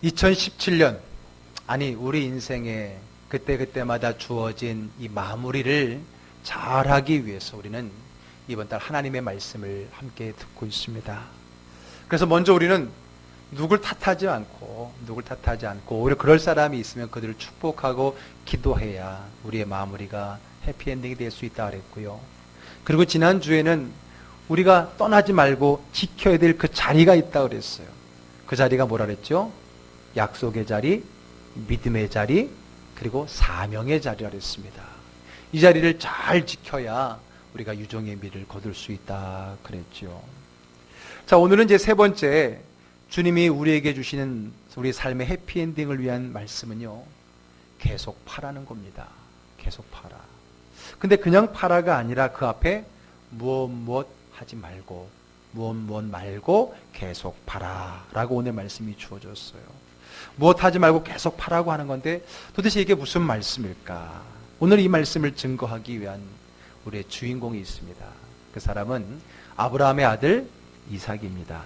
2017년, 아니 우리 인생에 그때그때마다 주어진 이 마무리를 잘하기 위해서 우리는 이번 달 하나님의 말씀을 함께 듣고 있습니다. 그래서 먼저 우리는 누굴 탓하지 않고 오히려 그럴 사람이 있으면 그들을 축복하고 기도해야 우리의 마무리가 해피엔딩이 될 수 있다 그랬고요. 그리고 지난주에는 우리가 떠나지 말고 지켜야 될 그 자리가 있다 그랬어요. 그 자리가 뭐라 그랬죠? 약속의 자리, 믿음의 자리, 그리고 사명의 자리라 그랬습니다. 이 자리를 잘 지켜야 우리가 유종의 미를 거둘 수 있다 그랬죠. 자, 오늘은 이제 세 번째, 주님이 우리에게 주시는 우리 삶의 해피엔딩을 위한 말씀은요, 계속 파라는 겁니다. 계속 파라. 근데 그냥 파라가 아니라 그 앞에 무엇 하지 말고, 무엇 말고 계속 파라 라고 오늘 말씀이 주어졌어요. 무엇 하지 말고 계속 파라고 하는 건데 도대체 이게 무슨 말씀일까? 오늘 이 말씀을 증거하기 위한 우리의 주인공이 있습니다. 그 사람은 아브라함의 아들 이삭입니다.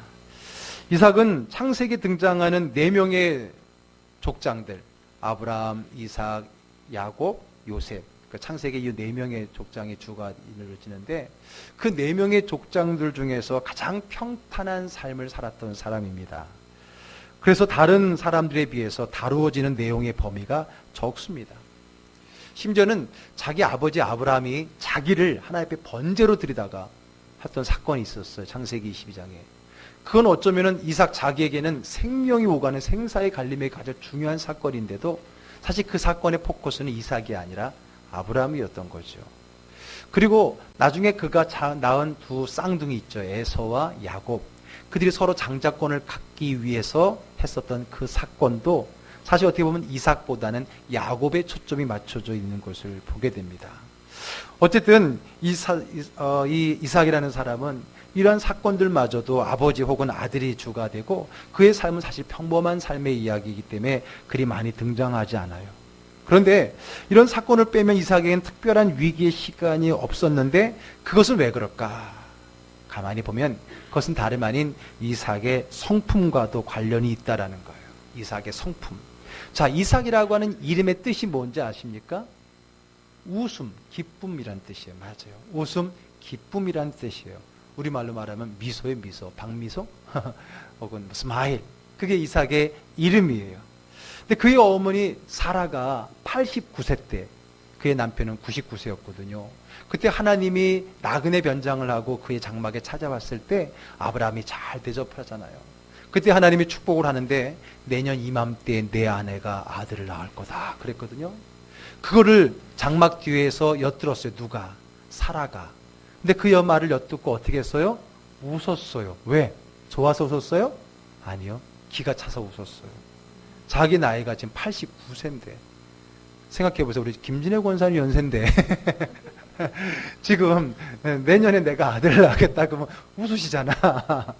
이삭은 창세기에 등장하는 4명의 족장들, 아브라함, 이삭, 야곱, 요셉, 그 창세기 이 4명의 족장의 주가 이루어지는데 그 4명의 족장들 중에서 가장 평탄한 삶을 살았던 사람입니다. 그래서 다른 사람들에 비해서 다루어지는 내용의 범위가 적습니다. 심지어는 자기 아버지 아브라함이 자기를 하나님 앞에 번제로 드리다가 했던 사건이 있었어요. 창세기 22장에. 그건 어쩌면은 이삭 자기에게는 생명이 오가는 생사의 갈림의 가장 중요한 사건인데도 사실 그 사건의 포커스는 이삭이 아니라 아브라함이었던 거죠. 그리고 나중에 그가 낳은 두 쌍둥이 있죠. 에서와 야곱. 그들이 서로 장자권을 갖기 위해서 했었던 그 사건도 사실 어떻게 보면 이삭보다는 야곱의 초점이 맞춰져 있는 것을 보게 됩니다. 어쨌든 이삭이라는 사람은 이러한 사건들마저도 아버지 혹은 아들이 주가 되고 그의 삶은 사실 평범한 삶의 이야기이기 때문에 그리 많이 등장하지 않아요. 그런데 이런 사건을 빼면 이삭에게는 특별한 위기의 시간이 없었는데 그것은 왜 그럴까? 가만히 보면 그것은 다름 아닌 이삭의 성품과도 관련이 있다라는 거예요. 이삭의 성품. 자, 이삭이라고 하는 이름의 뜻이 뭔지 아십니까? 웃음, 기쁨이란 뜻이에요. 맞아요. 웃음, 기쁨이란 뜻이에요. 우리말로 말하면 미소의 미소, 박미소 혹은 스마일. 그게 이삭의 이름이에요. 근데 그의 어머니 사라가 89세 때 그의 남편은 99세였거든요. 그때 하나님이 나그네 변장을 하고 그의 장막에 찾아왔을 때 아브라함이 잘 대접하잖아요. 그때 하나님이 축복을 하는데 내년 이맘때에 내 아내가 아들을 낳을 거다 그랬거든요. 그거를 장막 뒤에서 엿들었어요. 누가? 사라가. 근데 그 말을 엿듣고 어떻게 했어요? 웃었어요. 왜? 좋아서 웃었어요? 아니요. 기가 차서 웃었어요. 자기 나이가 지금 89세인데 생각해보세요. 우리 김진애 권사님 연세인데 지금 내년에 내가 아들을 낳겠다 그러면 웃으시잖아.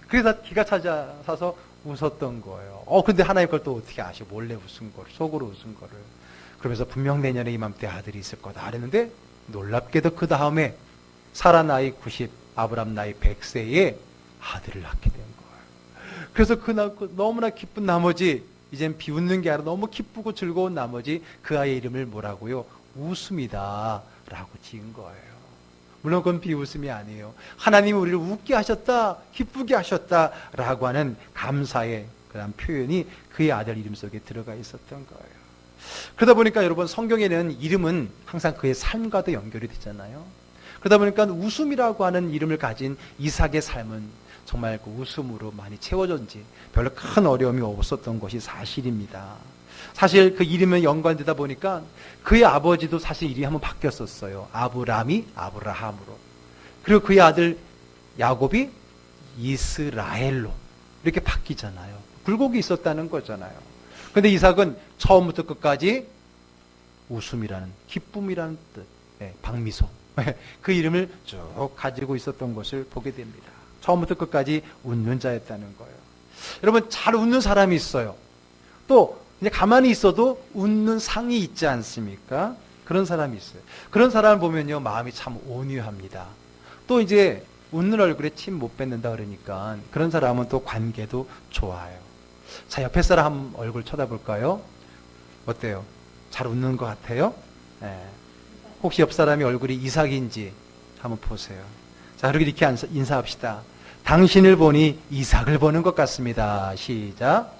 그래서 기가 차서 웃었던 거예요. 근데 하나님 걸 또 어떻게 아셔? 몰래 웃은 거를, 속으로 웃은 거를. 그러면서 분명 내년에 이맘때 아들이 있을 거다 그랬는데 놀랍게도 그 다음에 사라 나이 90, 아브람 나이 100세에 아들을 낳게 된 거예요. 그래서 너무나 기쁜 나머지 이젠 비웃는 게 아니라 너무 기쁘고 즐거운 나머지 그 아이의 이름을 뭐라고요? 웃음이다 라고 지은 거예요. 물론 그건 비웃음이 아니에요. 하나님이 우리를 웃게 하셨다, 기쁘게 하셨다 라고 하는 감사의 그런 표현이 그의 아들 이름 속에 들어가 있었던 거예요. 그러다 보니까 여러분 성경에는 이름은 항상 그의 삶과도 연결이 되잖아요. 그러다 보니까 웃음이라고 하는 이름을 가진 이삭의 삶은 정말 그 웃음으로 많이 채워졌는지 별로 큰 어려움이 없었던 것이 사실입니다. 사실 그 이름에 연관되다 보니까 그의 아버지도 사실 이름이 한번 바뀌었었어요. 아브람이 아브라함으로. 그리고 그의 아들 야곱이 이스라엘로 이렇게 바뀌잖아요. 굴곡이 있었다는 거잖아요. 그런데 이삭은 처음부터 끝까지 웃음이라는, 기쁨이라는 뜻, 박미소, 그 이름을 쭉 가지고 있었던 것을 보게 됩니다. 처음부터 끝까지 웃는 자였다는 거예요. 여러분, 잘 웃는 사람이 있어요. 또 이제 가만히 있어도 웃는 상이 있지 않습니까? 그런 사람이 있어요. 그런 사람을 보면요, 마음이 참 온유합니다. 또 이제 웃는 얼굴에 침 못 뱉는다 그러니까 그런 사람은 또 관계도 좋아요. 자, 옆에 사람 한번 얼굴 쳐다볼까요? 어때요? 잘 웃는 것 같아요? 네. 혹시 옆 사람이 얼굴이 이삭인지 한번 보세요. 자, 그렇게 이렇게 인사합시다. 당신을 보니 이삭을 보는 것 같습니다. 시작.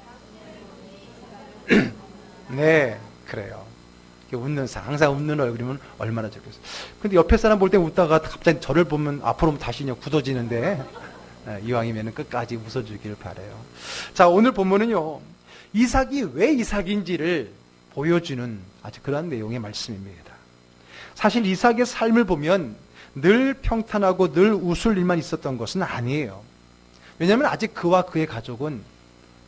네, 그래요. 웃는 사, 항상 웃는 얼굴이면 얼마나 좋겠어요. 근데 옆에 사람 볼 때 웃다가 갑자기 저를 보면 앞으로 다시 그냥 굳어지는데, 이왕이면 끝까지 웃어주길 바라요. 자, 오늘 본문은요, 이삭이 왜 이삭인지를 보여주는 아주 그러한 내용의 말씀입니다. 사실 이삭의 삶을 보면 늘 평탄하고 늘 웃을 일만 있었던 것은 아니에요. 왜냐하면 아직 그와 그의 가족은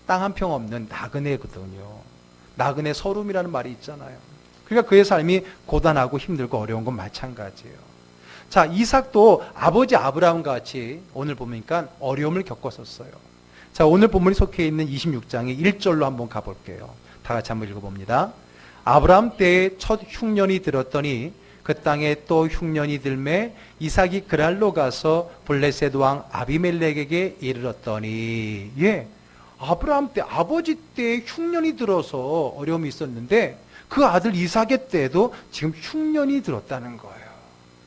땅 한 평 없는 나그네거든요. 나그네 서름이라는 말이 있잖아요. 그러니까 그의 삶이 고단하고 힘들고 어려운 건 마찬가지예요. 자, 이삭도 아버지 아브라함과 같이 오늘 보니까 어려움을 겪었었어요. 자, 오늘 본문이 속해 있는 26장의 1절로 한번 가볼게요. 다 같이 한번 읽어봅니다. 아브라함 때에 첫 흉년이 들었더니 그 땅에 또 흉년이 들매 이삭이 그랄로 가서 블레셋 왕 아비멜렉에게 이르렀더니, 아브라함 때 아버지 때에 흉년이 들어서 어려움이 있었는데 그 아들 이삭의 때에도 지금 흉년이 들었다는 거예요.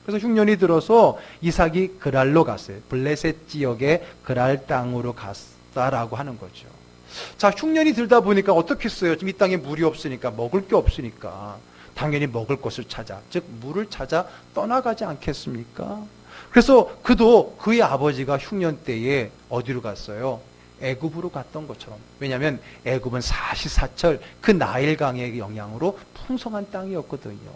그래서 흉년이 들어서 이삭이 그랄로 갔어요. 블레셋 지역의 그랄 땅으로 갔다라고 하는 거죠. 자, 흉년이 들다 보니까 어떻게 했어요? 지금 이 땅에 물이 없으니까, 먹을 게 없으니까 당연히 먹을 것을 찾아, 즉 물을 찾아 떠나가지 않겠습니까? 그래서 그도 그의 아버지가 흉년 때에 어디로 갔어요? 애굽으로 갔던 것처럼. 왜냐하면 애굽은 사시사철 그 나일강의 영향으로 풍성한 땅이었거든요.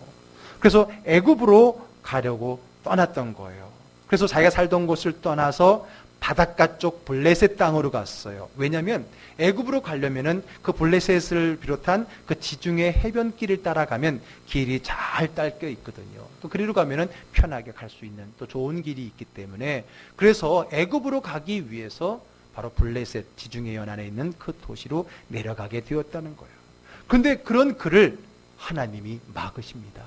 그래서 애굽으로 가려고 떠났던 거예요. 그래서 자기가 살던 곳을 떠나서 바닷가 쪽 블레셋 땅으로 갔어요. 왜냐하면 애굽으로 가려면은 그 블레셋을 비롯한 그 지중해 해변길을 따라가면 길이 잘 딸려 있거든요. 또 그리로 가면은 편하게 갈 수 있는 또 좋은 길이 있기 때문에, 그래서 애굽으로 가기 위해서 바로 블레셋 지중해 연안에 있는 그 도시로 내려가게 되었다는 거예요. 그런데 그런 그를 하나님이 막으십니다.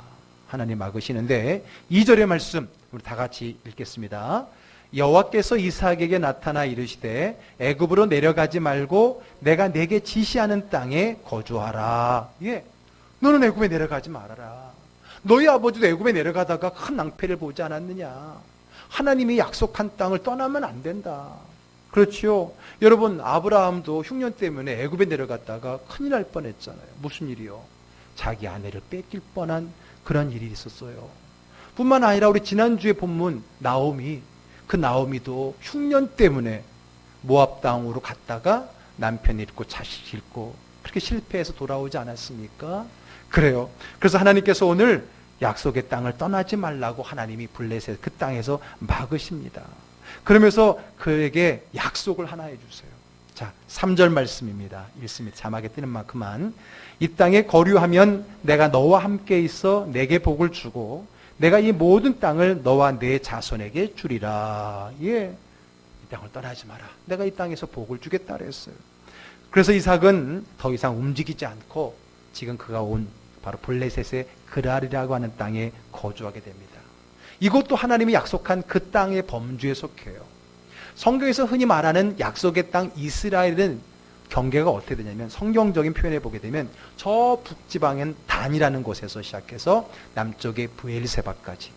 하나님 막으시는데 2절의 말씀 우리 다 같이 읽겠습니다. 여호와께서 이삭에게 나타나 이르시되 애굽으로 내려가지 말고 내가 내게 지시하는 땅에 거주하라. 너는 애굽에 내려가지 말아라. 너희 아버지도 애굽에 내려가다가 큰 낭패를 보지 않았느냐. 하나님이 약속한 땅을 떠나면 안 된다. 그렇지요. 여러분, 아브라함도 흉년 때문에 애굽에 내려갔다가 큰일 날 뻔했잖아요. 무슨 일이요? 자기 아내를 뺏길 뻔한 그런 일이 있었어요. 뿐만 아니라 우리 지난주에 본문 그 나오미도 흉년 때문에 모압 땅으로 갔다가 남편 잃고 자식 잃고 그렇게 실패해서 돌아오지 않았습니까? 그래요. 그래서 하나님께서 오늘 약속의 땅을 떠나지 말라고 하나님이 블레셋 그 땅에서 막으십니다. 그러면서 그에게 약속을 하나 해주세요. 자, 3절 말씀입니다. 읽습니다. 자막에 뜨는 만큼만. 이 땅에 거류하면 내가 너와 함께 있어 내게 복을 주고 내가 이 모든 땅을 너와 내 자손에게 주리라. 이 땅을 떠나지 마라. 내가 이 땅에서 복을 주겠다 그랬어요. 그래서 이삭은 더 이상 움직이지 않고 지금 그가 온 바로 블레셋의 그랄이라고 하는 땅에 거주하게 됩니다. 이것도 하나님이 약속한 그 땅의 범주에 속해요. 성경에서 흔히 말하는 약속의 땅 이스라엘은 경계가 어떻게 되냐면, 성경적인 표현에 보게 되면 저 북지방엔 단이라는 곳에서 시작해서 남쪽의 브엘세바까지,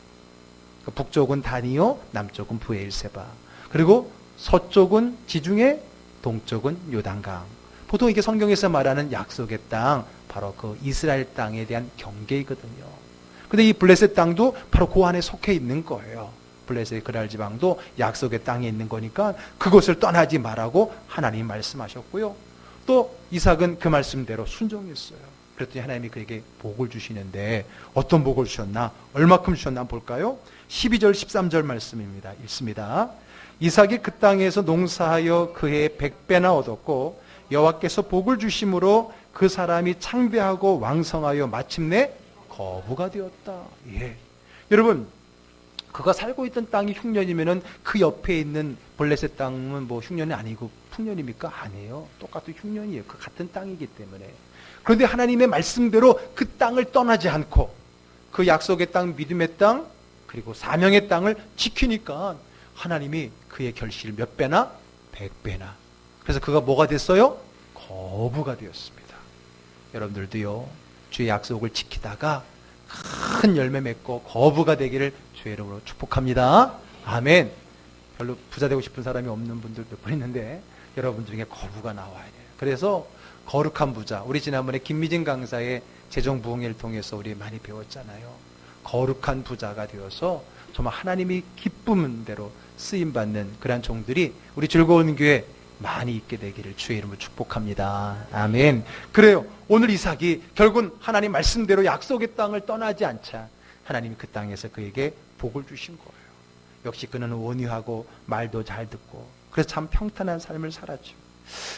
북쪽은 단이요, 남쪽은 브엘세바, 그리고 서쪽은 지중해, 동쪽은 요단강. 보통 이게 성경에서 말하는 약속의 땅, 바로 그 이스라엘 땅에 대한 경계이거든요. 근데 이 블레셋 땅도 바로 그 안에 속해 있는 거예요. 블레셋 그랄 지방도 약속의 땅에 있는 거니까 그곳을 떠나지 말라고 하나님이 말씀하셨고요. 또 이삭은 그 말씀대로 순종했어요. 그랬더니 하나님이 그에게 복을 주시는데 어떤 복을 주셨나? 얼마큼 주셨나 한번 볼까요? 12절 13절 말씀입니다. 읽습니다. 이삭이 그 땅에서 농사하여 그해 100배나 얻었고 여호와께서 복을 주심으로 그 사람이 창대하고 왕성하여 마침내 거부가 되었다. 여러분, 그가 살고 있던 땅이 흉년이면은 그 옆에 있는 블레셋 땅은 뭐 흉년이 아니고 풍년입니까? 아니에요. 똑같은 흉년이에요. 그 같은 땅이기 때문에. 그런데 하나님의 말씀대로 그 땅을 떠나지 않고 그 약속의 땅, 믿음의 땅, 그리고 사명의 땅을 지키니까 하나님이 그의 결실을 몇 배나? 100배나. 그래서 그가 뭐가 됐어요? 거부가 되었습니다. 여러분들도요, 주의 약속을 지키다가 큰 열매 맺고 거부가 되기를 주의 이름으로 축복합니다. 아멘. 별로 부자 되고 싶은 사람이 없는 분들 몇 분 있는데 여러분 중에 거부가 나와야 돼요. 그래서 거룩한 부자, 우리 지난번에 김미진 강사의 재정부흥회를 통해서 우리 많이 배웠잖아요. 거룩한 부자가 되어서 정말 하나님이 기쁨 대로 쓰임받는 그러한 종들이 우리 즐거운 교회 많이 있게 되기를 주의 이름으로 축복합니다. 아멘. 그래요. 오늘 이삭이 결국은 하나님 말씀대로 약속의 땅을 떠나지 않자 하나님이 그 땅에서 그에게 복을 주신 거예요. 역시 그는 온유하고 말도 잘 듣고 그래서 참 평탄한 삶을 살았죠.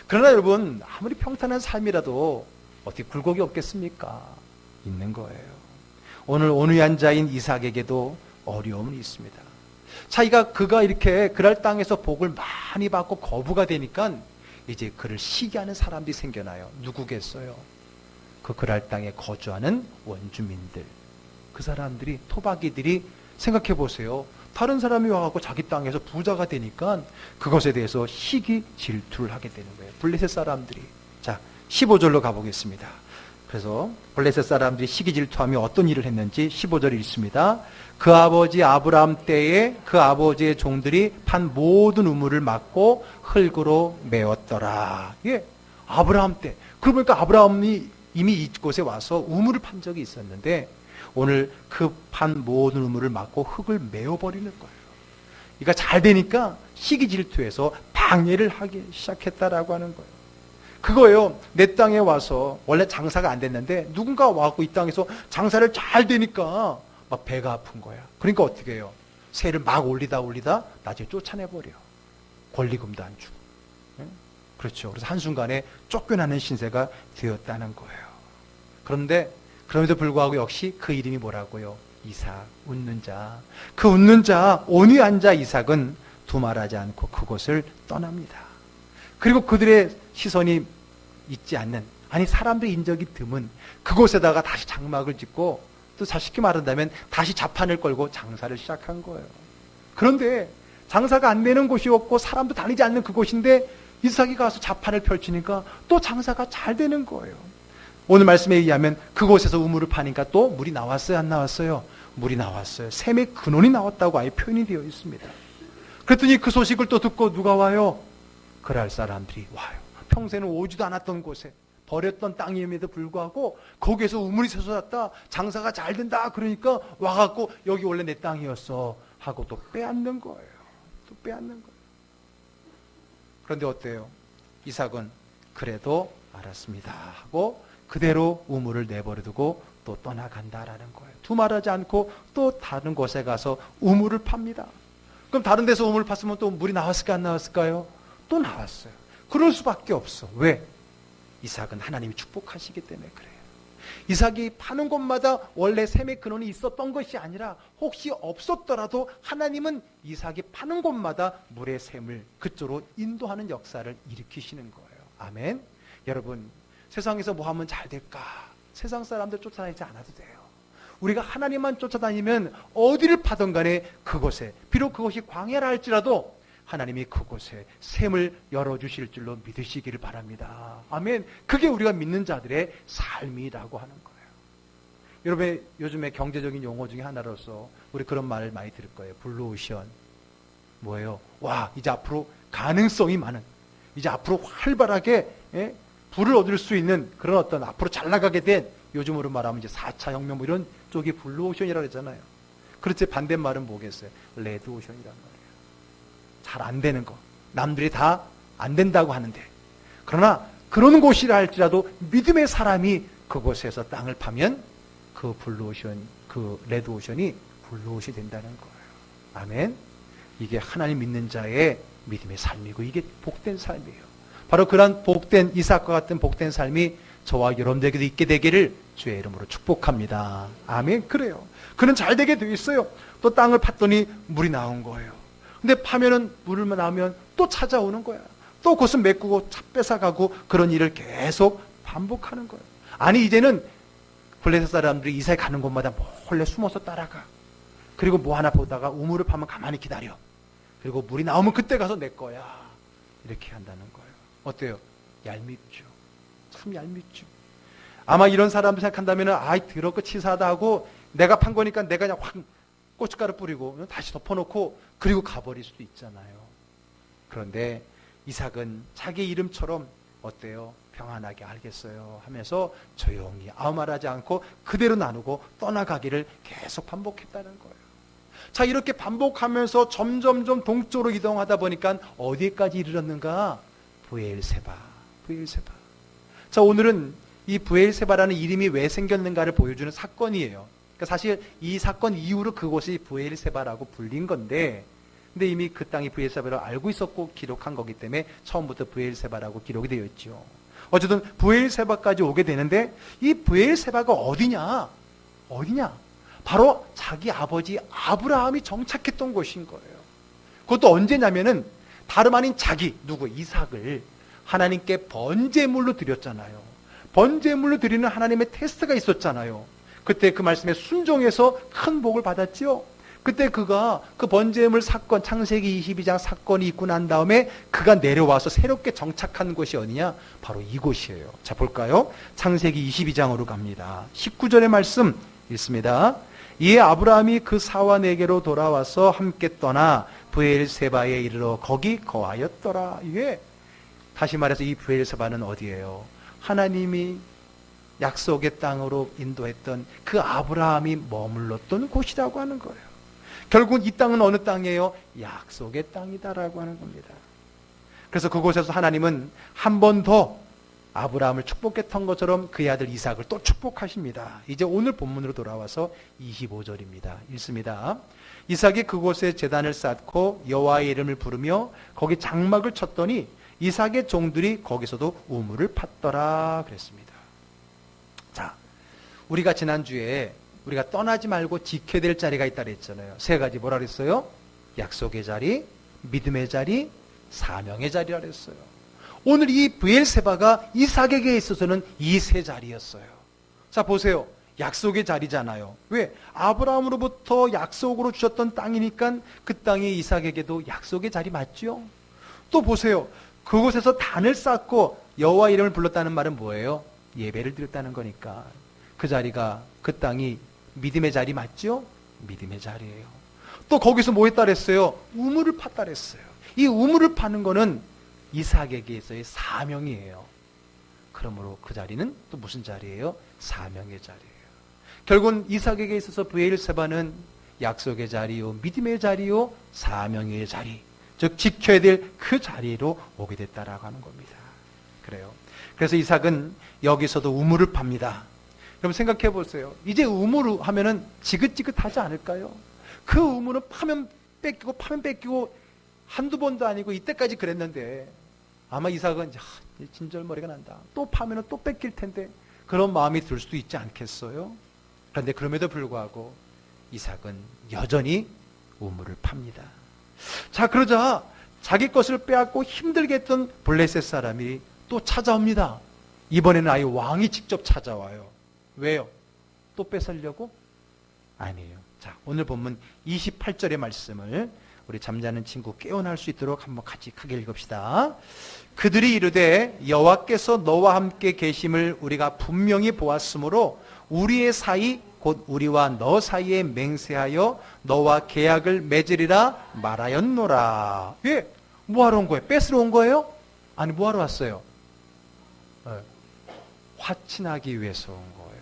그러나 여러분, 아무리 평탄한 삶이라도 어떻게 굴곡이 없겠습니까? 있는 거예요. 오늘 온유한 자인 이삭에게도 어려움이 있습니다. 자기가 그가 이렇게 그랄 땅에서 복을 많이 받고 거부가 되니까 이제 그를 시기하는 사람들이 생겨나요. 누구겠어요? 그 그랄 땅에 거주하는 원주민들, 그 사람들이, 토박이들이, 생각해 보세요. 다른 사람이 와갖고 자기 땅에서 부자가 되니까 그것에 대해서 시기 질투를 하게 되는 거예요. 블레셋 사람들이. 자, 15절로 가보겠습니다. 그래서 블레셋 사람들이 시기 질투하며 어떤 일을 했는지 15절에 읽습니다. 그 아버지 아브라함 때에 그 아버지의 종들이 판 모든 우물을 막고 흙으로 메웠더라. 예, 아브라함 때. 그러고 보니까 아브라함이 이미 이곳에 와서 우물을 판 적이 있었는데 오늘 그 판 모든 우물을 막고 흙을 메워버리는 거예요. 그러니까 잘 되니까 시기 질투해서 방해를 하기 시작했다라고 하는 거예요. 그거예요. 내 땅에 와서 원래 장사가 안 됐는데 누군가 와갖고 이 땅에서 장사를 잘 되니까 막 배가 아픈 거야. 그러니까 어떻게 해요? 새를 막 올리다 나중에 쫓아내버려. 권리금도 안 주고. 그렇죠. 그래서 한순간에 쫓겨나는 신세가 되었다는 거예요. 그런데 그럼에도 불구하고 역시 그 이름이 뭐라고요? 이삭, 웃는 자. 그 웃는 자, 온유한 자 이삭은 두말하지 않고 그곳을 떠납니다. 그리고 그들의 시선이 있지 않는, 아니 사람들의 인적이 드문 그곳에다가 다시 장막을 짓고 또 쉽게 말한다면 다시 자판을 걸고 장사를 시작한 거예요. 그런데 장사가 안 되는 곳이었고 사람도 다니지 않는 그곳인데 이삭이 가서 자판을 펼치니까 또 장사가 잘 되는 거예요. 오늘 말씀에 의하면 그곳에서 우물을 파니까 또 물이 나왔어요, 안 나왔어요? 물이 나왔어요. 샘의 근원이 나왔다고 아예 표현이 되어 있습니다. 그랬더니 그 소식을 또 듣고 누가 와요? 그랄 사람들이 와요. 평소에는 오지도 않았던 곳에 버렸던 땅임에도 불구하고 거기에서 우물이 솟았다, 장사가 잘 된다 그러니까 와갖고 여기 원래 내 땅이었어 하고 또 빼앗는 거예요. 또 빼앗는 거예요. 그런데 어때요? 이삭은 그래도 알았습니다 하고 그대로 우물을 내버려두고 또 떠나간다라는 거예요. 두말하지 않고 또 다른 곳에 가서 우물을 팝니다. 그럼 다른 데서 우물을 팠으면 또 물이 나왔을까 안 나왔을까요? 또 나왔어요. 그럴 수밖에 없어. 왜? 이삭은 하나님이 축복하시기 때문에 그래요. 이삭이 파는 곳마다 원래 샘의 근원이 있었던 것이 아니라 혹시 없었더라도 하나님은 이삭이 파는 곳마다 물의 샘을 그쪽으로 인도하는 역사를 일으키시는 거예요. 아멘. 여러분, 세상에서 뭐 하면 잘 될까? 세상 사람들 쫓아다니지 않아도 돼요. 우리가 하나님만 쫓아다니면 어디를 파든 간에 그곳에, 비록 그것이 광야라 할지라도 하나님이 그곳에 샘을 열어주실 줄로 믿으시기를 바랍니다. 아멘. 그게 우리가 믿는 자들의 삶이라고 하는 거예요. 여러분, 요즘에 경제적인 용어 중에 하나로서 우리 그런 말을 많이 들을 거예요. 블루오션. 뭐예요? 와, 이제 앞으로 가능성이 많은, 이제 앞으로 활발하게 불을 얻을 수 있는 그런 어떤 앞으로 잘 나가게 된, 요즘으로 말하면 이제 4차 혁명 뭐 이런 쪽이 블루오션이라고 했잖아요. 그렇지, 반대말은 뭐겠어요? 레드오션이란 말이에요. 잘 안 되는 거. 남들이 다 안 된다고 하는데. 그러나 그런 곳이라 할지라도 믿음의 사람이 그곳에서 땅을 파면 그 블루오션, 그 레드오션이 블루오션이 된다는 거예요. 아멘. 이게 하나님 믿는 자의 믿음의 삶이고 이게 복된 삶이에요. 바로 그런 복된 이삭과 같은 복된 삶이 저와 여러분들에게도 있게 되기를 주의 이름으로 축복합니다. 아멘. 그래요. 그는 잘 되게 되어 있어요. 또 땅을 팠더니 물이 나온 거예요. 근데 파면은 물만 나오면 또 찾아오는 거야. 또 그것을 메꾸고 뺏어가고 그런 일을 계속 반복하는 거예요. 아니 이제는 블레셋 사람들이 이삭이 가는 곳마다 몰래 숨어서 따라가. 그리고 뭐 하나 보다가 우물을 파면 가만히 기다려. 그리고 물이 나오면 그때 가서 내 거야. 이렇게 한다는 거예요. 어때요? 얄밉죠. 참 얄밉죠. 아마 이런 사람들 생각한다면 아이 더럽고 치사하다 하고 내가 판 거니까 내가 그냥 확 고춧가루 뿌리고 다시 덮어놓고 그리고 가버릴 수도 있잖아요. 그런데 이삭은 자기 이름처럼 어때요? 평안하게 알겠어요 하면서 조용히 아무 말하지 않고 그대로 나누고 떠나가기를 계속 반복했다는 거예요. 자, 이렇게 반복하면서 점점점 동쪽으로 이동하다 보니까 어디까지 이르렀는가? 브엘세바. 자, 오늘은 이 브엘세바라는 이름이 왜 생겼는가를 보여주는 사건이에요. 그러니까 사실 이 사건 이후로 그곳이 브엘세바라고 불린 건데, 근데 이미 그 땅이 브엘세바라고 알고 있었고 기록한 거기 때문에 처음부터 브엘세바라고 기록이 되어 있죠. 어쨌든 브엘세바까지 오게 되는데, 이 브엘세바가 어디냐? 바로 자기 아버지 아브라함이 정착했던 곳인 거예요. 그것도 언제냐면은 다름 아닌 누구? 이삭을 하나님께 번제물로 드렸잖아요. 번제물로 드리는 하나님의 테스트가 있었잖아요. 그때 그 말씀에 순종해서 큰 복을 받았죠. 그때 그가 그 번제물 사건, 창세기 22장 사건이 있고 난 다음에 그가 내려와서 새롭게 정착한 곳이 어디냐? 바로 이곳이에요. 자, 볼까요? 창세기 22장으로 갑니다. 19절의 말씀 읽습니다. 이에 아브라함이 그 사환에게로 돌아와서 함께 떠나 브엘세바에 이르러 거기 거하였더라. 이게 다시 말해서 이 브엘세바는 어디예요? 하나님이 약속의 땅으로 인도했던 그 아브라함이 머물렀던 곳이라고 하는 거예요. 결국 이 땅은 어느 땅이에요? 약속의 땅이다라고 하는 겁니다. 그래서 그곳에서 하나님은 한 번 더 아브라함을 축복했던 것처럼 그의 아들 이삭을 또 축복하십니다. 이제 오늘 본문으로 돌아와서 25절입니다. 읽습니다. 이삭이 그곳에 제단을 쌓고 여호와의 이름을 부르며 거기 장막을 쳤더니 이삭의 종들이 거기서도 우물을 팠더라 그랬습니다. 자, 우리가 지난주에 우리가 떠나지 말고 지켜야 될 자리가 있다 그랬잖아요. 세 가지 뭐라 그랬어요? 약속의 자리, 믿음의 자리, 사명의 자리라 그랬어요. 오늘 이 브엘세바가 이삭에게 있어서는 이 세 자리였어요. 자, 보세요. 약속의 자리잖아요. 왜? 아브라함으로부터 약속으로 주셨던 땅이니까 그 땅이 이삭에게도 약속의 자리 맞죠? 또 보세요. 그곳에서 단을 쌓고 여호와 이름을 불렀다는 말은 뭐예요? 예배를 드렸다는 거니까 그 자리가, 그 땅이 믿음의 자리 맞죠? 믿음의 자리예요. 또 거기서 뭐 했다 그랬어요? 우물을 팠다 그랬어요. 이 우물을 파는 거는 이삭에게서의 사명이에요. 그러므로 그 자리는 또 무슨 자리예요? 사명의 자리예요. 결국은 이삭에게 있어서 브엘세바는 약속의 자리요, 믿음의 자리요, 사명의 자리, 즉 지켜야 될 그 자리로 오게 됐다라고 하는 겁니다. 그래요. 그래서 이삭은 여기서도 우물을 팝니다. 여러분 생각해 보세요. 이제 우물을 하면은 지긋지긋하지 않을까요? 그 우물은 파면 뺏기고 한두 번도 아니고 이때까지 그랬는데 아마 이삭은 진절머리가 난다. 또 파면은 또 뺏길 텐데 그런 마음이 들 수도 있지 않겠어요? 그런데 그럼에도 불구하고 이삭은 여전히 우물을 팝니다. 자, 그러자 자기 것을 빼앗고 힘들게 했던 블레셋 사람이 또 찾아옵니다. 이번에는 아예 왕이 직접 찾아와요. 왜요? 또 뺏으려고? 아니에요. 자, 오늘 본문 28절의 말씀을 우리 잠자는 친구 깨어날 수 있도록 한번 같이 크게 읽읍시다. 그들이 이르되 여호와께서 너와 함께 계심을 우리가 분명히 보았으므로 우리의 사이 곧 우리와 너 사이에 맹세하여 너와 계약을 맺으리라 말하였노라. 예, 뭐하러 온 거예요? 뺏으러 온 거예요? 아니, 뭐하러 왔어요? 화친하기 위해서 온 거예요.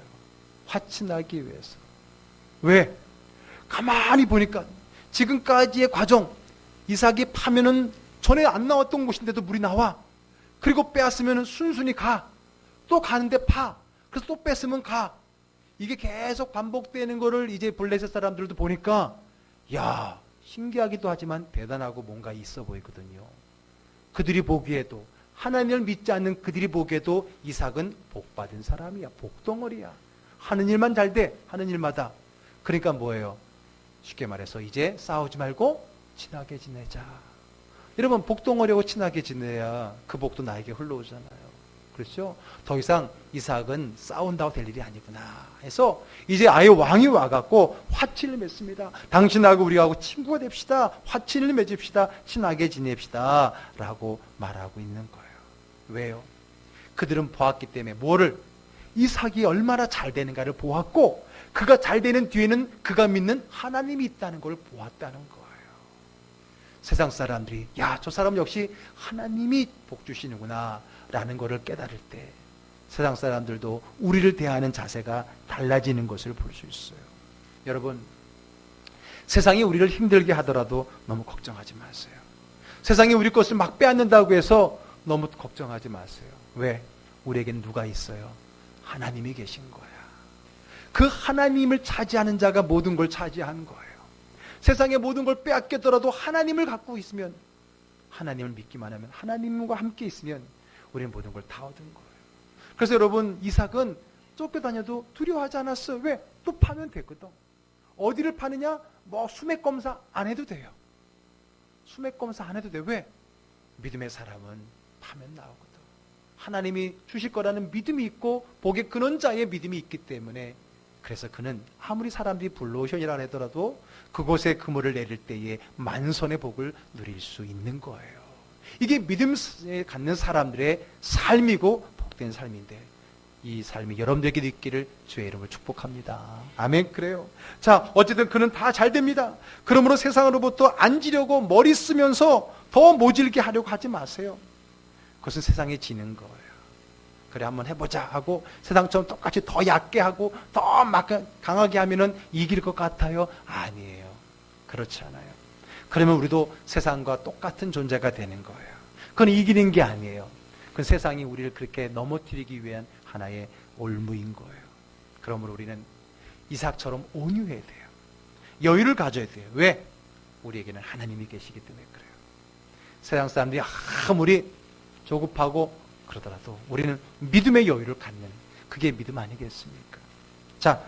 화친하기 위해서. 왜? 가만히 보니까 지금까지의 과정, 이삭이 파면은 전에 안 나왔던 곳인데도 물이 나와. 그리고 빼앗으면 순순히 가. 또 가는데 파. 그래서 또 뺏으면 가. 이게 계속 반복되는 거를 이제 블레셋 사람들도 보니까 야, 신기하기도 하지만 대단하고 뭔가 있어 보이거든요. 그들이 보기에도, 하나님을 믿지 않는 그들이 보기에도 이삭은 복받은 사람이야. 복덩어리야. 하는 일만 잘 돼. 하는 일마다. 그러니까 뭐예요? 쉽게 말해서 이제 싸우지 말고 친하게 지내자. 여러분, 복덩어리하고 친하게 지내야 그 복도 나에게 흘러오잖아요. 그렇죠? 더 이상 이삭은 싸운다고 될 일이 아니구나 해서 이제 아예 왕이 와갖고 화친을 맺습니다. 당신하고 우리하고 친구가 됩시다. 화친을 맺읍시다. 친하게 지냅시다 라고 말하고 있는 거예요. 왜요? 그들은 보았기 때문에 뭐를? 이삭이 얼마나 잘 되는가를 보았고, 그가 잘 되는 뒤에는 그가 믿는 하나님이 있다는 걸 보았다는 거예요. 세상 사람들이 야, 저 사람 역시 하나님이 복 주시는구나 라는 것을 깨달을 때 세상 사람들도 우리를 대하는 자세가 달라지는 것을 볼 수 있어요. 여러분, 세상이 우리를 힘들게 하더라도 너무 걱정하지 마세요. 세상이 우리 것을 막 빼앗는다고 해서 너무 걱정하지 마세요. 왜? 우리에겐 누가 있어요? 하나님이 계신 거야. 그 하나님을 차지하는 자가 모든 걸 차지하는 거예요. 세상의 모든 걸 빼앗겼더라도 하나님을 갖고 있으면, 하나님을 믿기만 하면, 하나님과 함께 있으면 우리는 모든 걸 다 얻은 거예요. 그래서 여러분, 이삭은 쫓겨다녀도 두려워하지 않았어요. 왜? 또 파면 되거든. 어디를 파느냐? 뭐 수맥 검사 안 해도 돼요. 수맥 검사 안 해도 돼. 왜? 믿음의 사람은 파면 나오거든. 하나님이 주실 거라는 믿음이 있고 복의 근원자의 믿음이 있기 때문에, 그래서 그는 아무리 사람들이 블루오션이라 하더라도 그곳에 그물을 내릴 때에 만선의 복을 누릴 수 있는 거예요. 이게 믿음에 갖는 사람들의 삶이고 복된 삶인데, 이 삶이 여러분들에게 있기를 주의 이름으로 축복합니다. 아멘. 그래요. 자, 어쨌든 그는 다 잘 됩니다. 그러므로 세상으로부터 앉으려고 머리 쓰면서 더 모질게 하려고 하지 마세요. 그것은 세상에 지는 거예요. 그래, 한번 해보자 하고 세상처럼 똑같이 더 얕게 하고 더 막 강하게 하면은 이길 것 같아요? 아니에요. 그렇지 않아요. 그러면 우리도 세상과 똑같은 존재가 되는 거예요. 그건 이기는 게 아니에요. 그건 세상이 우리를 그렇게 넘어뜨리기 위한 하나의 올무인 거예요. 그러므로 우리는 이삭처럼 온유해야 돼요. 여유를 가져야 돼요. 왜? 우리에게는 하나님이 계시기 때문에 그래요. 세상 사람들이 아무리 조급하고 그러더라도 우리는 믿음의 여유를 갖는, 그게 믿음 아니겠습니까? 자,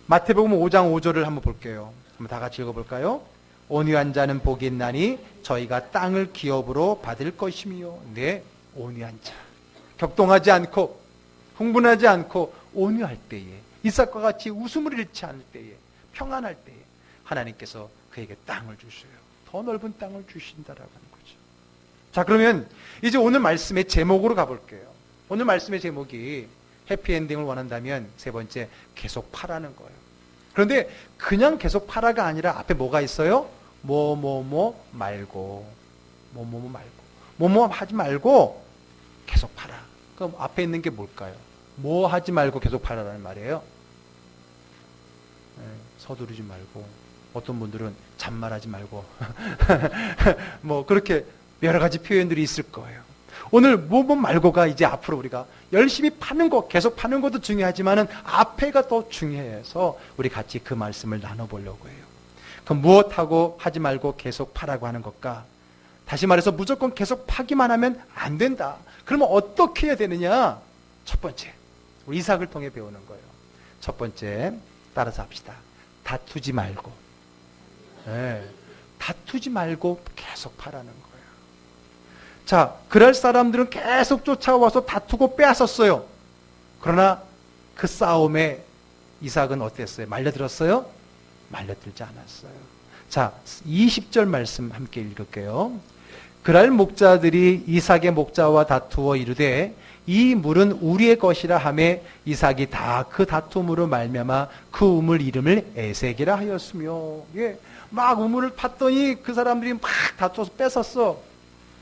마태복음 5장 5절을 한번 볼게요. 한번 다 같이 읽어볼까요? 온유한 자는 복이 있나니 저희가 땅을 기업으로 받을 것이며. 네, 온유한 자. 격동하지 않고 흥분하지 않고 온유할 때에, 이삭과 같이 웃음을 잃지 않을 때에, 평안할 때에 하나님께서 그에게 땅을 주셔요. 더 넓은 땅을 주신다라고 하는 거죠. 자, 그러면 이제 오늘 말씀의 제목으로 가볼게요. 오늘 말씀의 제목이 해피엔딩을 원한다면 세 번째, 계속 파라는 거예요. 그런데 그냥 계속 파라가 아니라 앞에 뭐가 있어요? 뭐뭐뭐 말고, 뭐뭐뭐 말고, 뭐뭐 하지 말고 계속 파라. 그럼 앞에 있는 게 뭘까요? 뭐 하지 말고 계속 파라라는 말이에요. 서두르지 말고, 어떤 분들은 잔말하지 말고 뭐 그렇게 여러 가지 표현들이 있을 거예요. 오늘 뭐 말고가 이제 앞으로 우리가 열심히 파는 거, 계속 파는 것도 중요하지만은 앞에가 더 중요해서 우리 같이 그 말씀을 나눠보려고 해요. 그럼 무엇하고 하지 말고 계속 파라고 하는 것과, 다시 말해서 무조건 계속 파기만 하면 안 된다. 그러면 어떻게 해야 되느냐? 첫 번째, 우리 이삭을 통해 배우는 거예요. 첫 번째, 따라서 합시다. 다투지 말고. 네, 다투지 말고 계속 파라는 거예요. 자, 그럴 사람들은 계속 쫓아와서 다투고 빼앗았어요. 그러나 그 싸움에 이삭은 어땠어요? 말려들었어요? 말려들지 않았어요. 자, 20절 말씀 함께 읽을게요. 그날 목자들이 이삭의 목자와 다투어 이르되 이 물은 우리의 것이라 하매 이삭이 다 그 다툼으로 말미암아 그 우물 이름을 에색이라 하였으며. 예, 막 우물을 팠더니 그 사람들이 막 다투어서 뺏었어.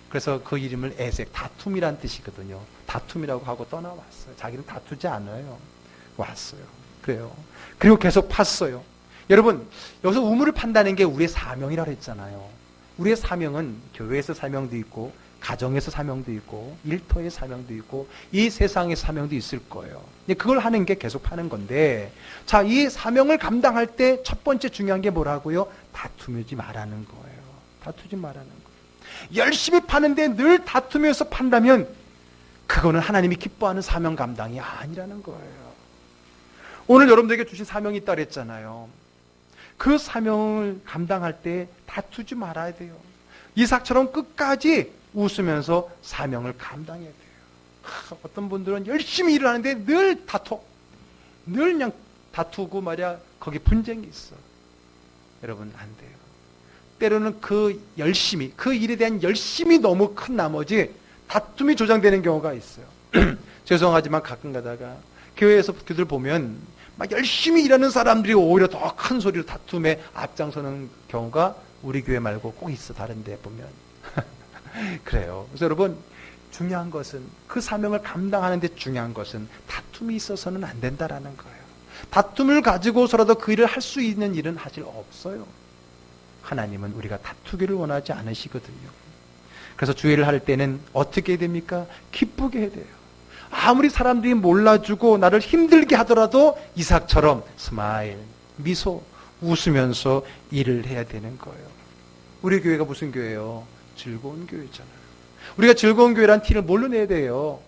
그래서 그 이름을 에색, 다툼이란 뜻이거든요. 다툼이라고 하고 떠나왔어요. 자기는 다투지 않아요. 왔어요. 그래요. 그리고 계속 팠어요. 여러분, 여기서 우물을 판다는 게 우리의 사명이라고 했잖아요. 우리의 사명은 교회에서 사명도 있고, 가정에서 사명도 있고, 일터의 사명도 있고, 이 세상의 사명도 있을 거예요. 그걸 하는 게 계속 파는 건데, 자, 이 사명을 감당할 때 첫 번째 중요한 게 뭐라고요? 다투지 말라는 거예요. 다투지 말라는 거예요. 열심히 파는데 늘 다투면서 판다면 그거는 하나님이 기뻐하는 사명 감당이 아니라는 거예요. 오늘 여러분들에게 주신 사명이 있다고 했잖아요. 그 사명을 감당할 때 다투지 말아야 돼요. 이삭처럼 끝까지 웃으면서 사명을 감당해야 돼요. 어떤 분들은 열심히 일을 하는데 늘 다투. 늘 그냥 다투고 말이야, 거기 분쟁이 있어. 여러분, 안 돼요. 때로는 그 열심히, 그 일에 대한 열심이 너무 큰 나머지 다툼이 조장되는 경우가 있어요. 죄송하지만 가끔 가다가 교회에서 교들 보면 막 열심히 일하는 사람들이 오히려 더 큰 소리로 다툼에 앞장서는 경우가 우리 교회 말고 꼭 있어. 다른 데 보면 그래요. 그래서 여러분, 중요한 것은, 그 사명을 감당하는 데 중요한 것은 다툼이 있어서는 안 된다라는 거예요. 다툼을 가지고서라도 그 일을 할 수 있는 일은 사실 없어요. 하나님은 우리가 다투기를 원하지 않으시거든요. 그래서 주의를 할 때는 어떻게 해야 됩니까? 기쁘게 해야 돼요. 아무리 사람들이 몰라주고 나를 힘들게 하더라도 이삭처럼 스마일, 미소, 웃으면서 일을 해야 되는 거예요. 우리 교회가 무슨 교회예요? 즐거운 교회잖아요. 우리가 즐거운 교회란 티를 뭘로 내야 돼요?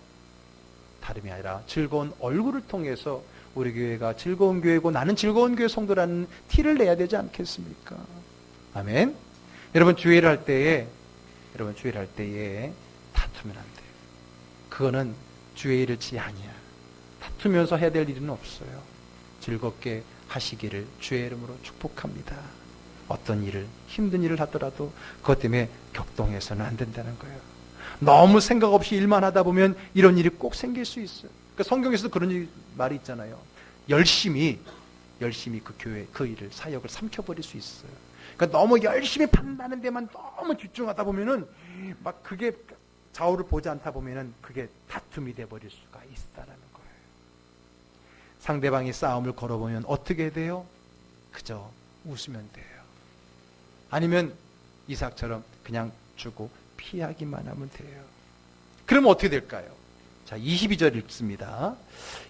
다름이 아니라 즐거운 얼굴을 통해서 우리 교회가 즐거운 교회고 나는 즐거운 교회 성도라는 티를 내야 되지 않겠습니까? 아멘. 여러분, 주의를 할 때에 다투면 안 돼요. 그거는 주의 일일지 아니야. 다투면서 해야 될 일은 없어요. 즐겁게 하시기를 주의 이름으로 축복합니다. 어떤 일을, 힘든 일을 하더라도 그것 때문에 격동해서는 안 된다는 거예요. 너무 생각 없이 일만 하다 보면 이런 일이 꼭 생길 수 있어요. 그러니까 성경에서도 그런 말이 있잖아요. 열심히 그 교회, 그 일을, 사역을 삼켜버릴 수 있어요. 그러니까 너무 열심히 판다는 데만 너무 집중하다 보면은 막 그게 좌우를 보지 않다 보면은 그게 다툼이 돼버릴 수가 있다라는 거예요. 상대방이 싸움을 걸어보면 어떻게 해야 돼요? 그저 웃으면 돼요. 아니면 이삭처럼 그냥 주고 피하기만 하면 돼요. 그러면 어떻게 될까요? 자, 22절 읽습니다.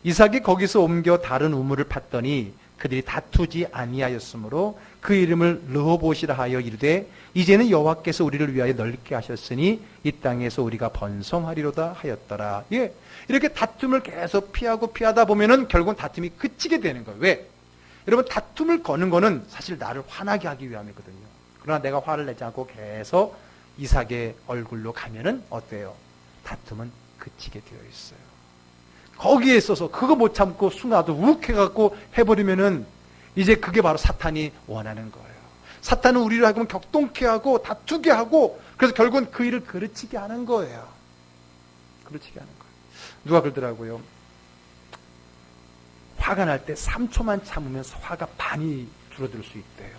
이삭이 거기서 옮겨 다른 우물을 팠더니 그들이 다투지 아니하였으므로 그 이름을 르호봇이라 하여 이르되 이제는 여호와께서 우리를 위하여 넓게 하셨으니 이 땅에서 우리가 번성하리로다 하였더라. 예, 이렇게 다툼을 계속 피하다 보면은 결국은 다툼이 그치게 되는 거예요. 왜? 여러분, 다툼을 거는 거는 사실 나를 화나게 하기 위함이거든요. 그러나 내가 화를 내지 않고 계속 이삭의 얼굴로 가면은 어때요? 다툼은 그치게 되어 있어요. 거기에 있어서 그거 못 참고 순간도 욱 해갖고 해버리면은 이제 그게 바로 사탄이 원하는 거예요. 사탄은 우리를 하여금 격동케 하고 다투게 하고 그래서 결국은 그 일을 그르치게 하는 거예요. 그르치게 하는 거예요. 누가 그러더라고요. 화가 날 때 3초만 참으면 화가 반이 줄어들 수 있대요.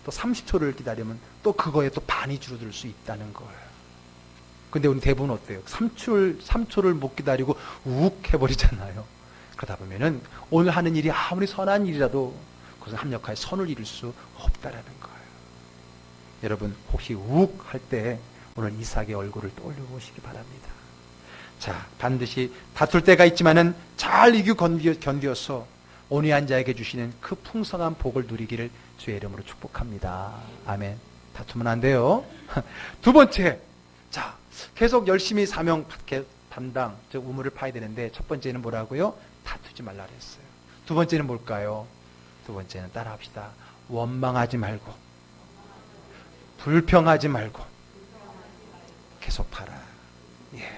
또 30초를 기다리면 또 그거에 또 반이 줄어들 수 있다는 거예요. 근데 우리 대부분 어때요? 3초를 못 기다리고 욱 해버리잖아요. 그러다 보면은 오늘 하는 일이 아무리 선한 일이라도 그것은 합력하여 선을 이룰 수 없다라는 거예요. 여러분, 혹시 욱 할 때 오늘 이삭의 얼굴을 떠올려 보시기 바랍니다. 자, 반드시 다툴 때가 있지만은 잘 견디어서 온유한 자에게 주시는 그 풍성한 복을 누리기를 주의 이름으로 축복합니다. 아멘. 다투면 안 돼요. 두 번째, 자, 계속 열심히 사명 담당, 즉 우물을 파야 되는데 첫 번째는 뭐라고요? 다투지 말라 그랬어요. 두 번째는 뭘까요? 두 번째는 따라합시다. 원망하지 말고, 불평하지 말고, 계속 팔아. 예.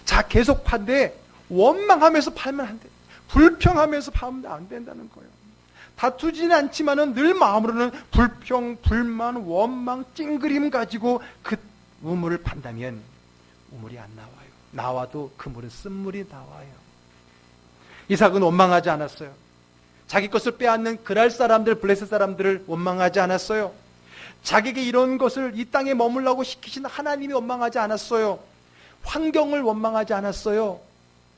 자, 계속 판데 원망하면서 팔면 안 돼. 불평하면서 팔면 안 된다는 거예요. 다투지는 않지만은 늘 마음으로는 불평, 불만, 원망, 찡그림 가지고 그 우물을 판다면 우물이 안 나와요. 나와도 그 물은 쓴물이 나와요. 이삭은 원망하지 않았어요. 자기 것을 빼앗는 그랄 사람들, 블레셋 사람들을 원망하지 않았어요. 자기에게 이런 것을 이 땅에 머물라고 시키신 하나님이 원망하지 않았어요. 환경을 원망하지 않았어요.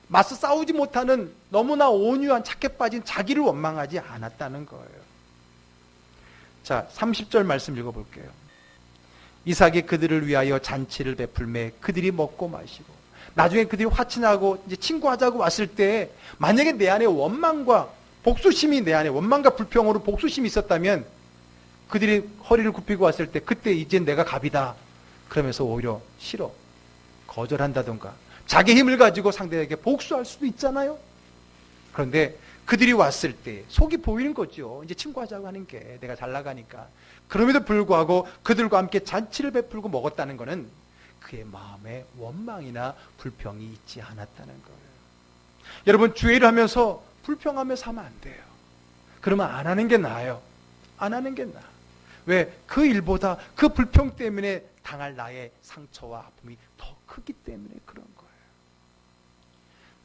맞서 싸우지 못하는 너무나 온유한 착해 빠진 자기를 원망하지 않았다는 거예요. 자, 30절 말씀 읽어볼게요. 이삭이 그들을 위하여 잔치를 베풀매 그들이 먹고 마시고, 나중에 그들이 화친하고 이제 친구하자고 왔을 때 만약에 내 안에 원망과 복수심이, 내 안에 원망과 불평으로 복수심이 있었다면 그들이 허리를 굽히고 왔을 때 그때 이제 내가 갑이다 그러면서 오히려 싫어, 거절한다던가 자기 힘을 가지고 상대에게 복수할 수도 있잖아요. 그런데 그들이 왔을 때 속이 보이는 거죠. 이제 친구하자고 하는 게 내가 잘 나가니까. 그럼에도 불구하고 그들과 함께 잔치를 베풀고 먹었다는 것은 그의 마음에 원망이나 불평이 있지 않았다는 거예요. 여러분, 주의를 하면서 불평하면서 하면 안 돼요. 그러면 안 하는 게 나아요. 안 하는 게 나아. 왜? 그 일보다 그 불평 때문에 당할 나의 상처와 아픔이 더 크기 때문에 그런 거예요.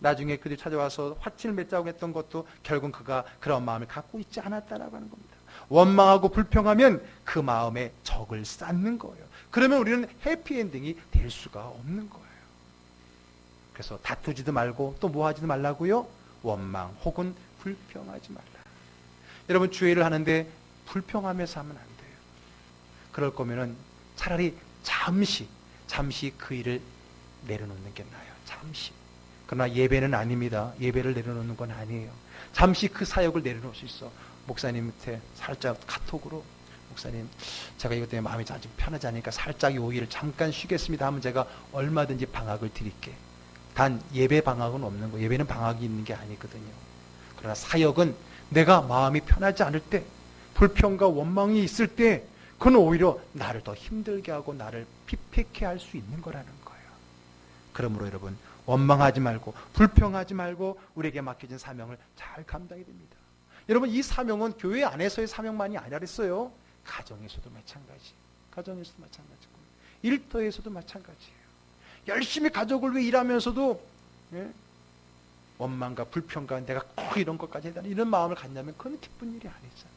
나중에 그들이 찾아와서 화친을 맺자고 했던 것도 결국 그가 그런 마음을 갖고 있지 않았다라고 하는 겁니다. 원망하고 불평하면 그 마음에 적을 쌓는 거예요. 그러면 우리는 해피엔딩이 될 수가 없는 거예요. 그래서 다투지도 말고 또 뭐 하지도 말라고요? 원망 혹은 불평하지 말라. 여러분, 주의를 하는데 불평하면서 하면 안 돼요. 그럴 거면은 차라리 잠시 그 일을 내려놓는 게 나아요. 잠시. 그러나 예배는 아닙니다. 예배를 내려놓는 건 아니에요. 잠시 그 사역을 내려놓을 수 있어. 목사님한테 살짝 카톡으로, 목사님 제가 이것 때문에 마음이 아직 편하지 않으니까 살짝 이 일을 잠깐 쉬겠습니다 하면 제가 얼마든지 방학을 드릴게. 단 예배 방학은 없는 거예요. 예배는 방학이 있는 게 아니거든요. 그러나 사역은 내가 마음이 편하지 않을 때, 불평과 원망이 있을 때, 그건 오히려 나를 더 힘들게 하고 나를 피폐케 할 수 있는 거라는 거예요. 그러므로 여러분, 원망하지 말고 불평하지 말고 우리에게 맡겨진 사명을 잘 감당해야 됩니다. 여러분, 이 사명은 교회 안에서의 사명만이 아니라 그랬어요. 가정에서도 마찬가지. 가정에서도 마찬가지고 일터에서도 마찬가지예요. 열심히 가족을 위해 일하면서도 원망과 불평과 내가 꼭 이런 것까지 해야 되나 이런 마음을 갖냐면 그건 기쁜 일이 아니잖아요.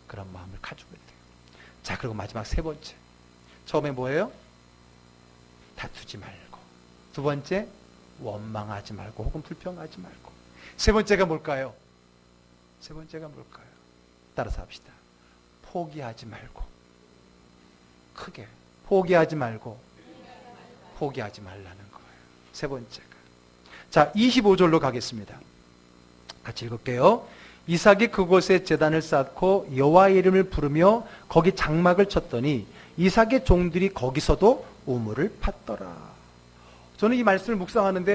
그런 마음을 가지고 있대요. 자, 그리고 마지막 세 번째. 처음에 뭐예요? 다투지 말고. 두 번째, 원망하지 말고 혹은 불평하지 말고. 세 번째가 뭘까요? 세 번째가 뭘까요? 따라서 합시다. 포기하지 말고. 크게. 포기하지 말고. 포기하지 말라는 거예요. 세 번째가. 자, 25절로 가겠습니다. 같이 읽을게요. 이삭이 그곳에 제단을 쌓고 여호와의 이름을 부르며 거기 장막을 쳤더니 이삭의 종들이 거기서도 우물을 팠더라. 저는 이 말씀을 묵상하는데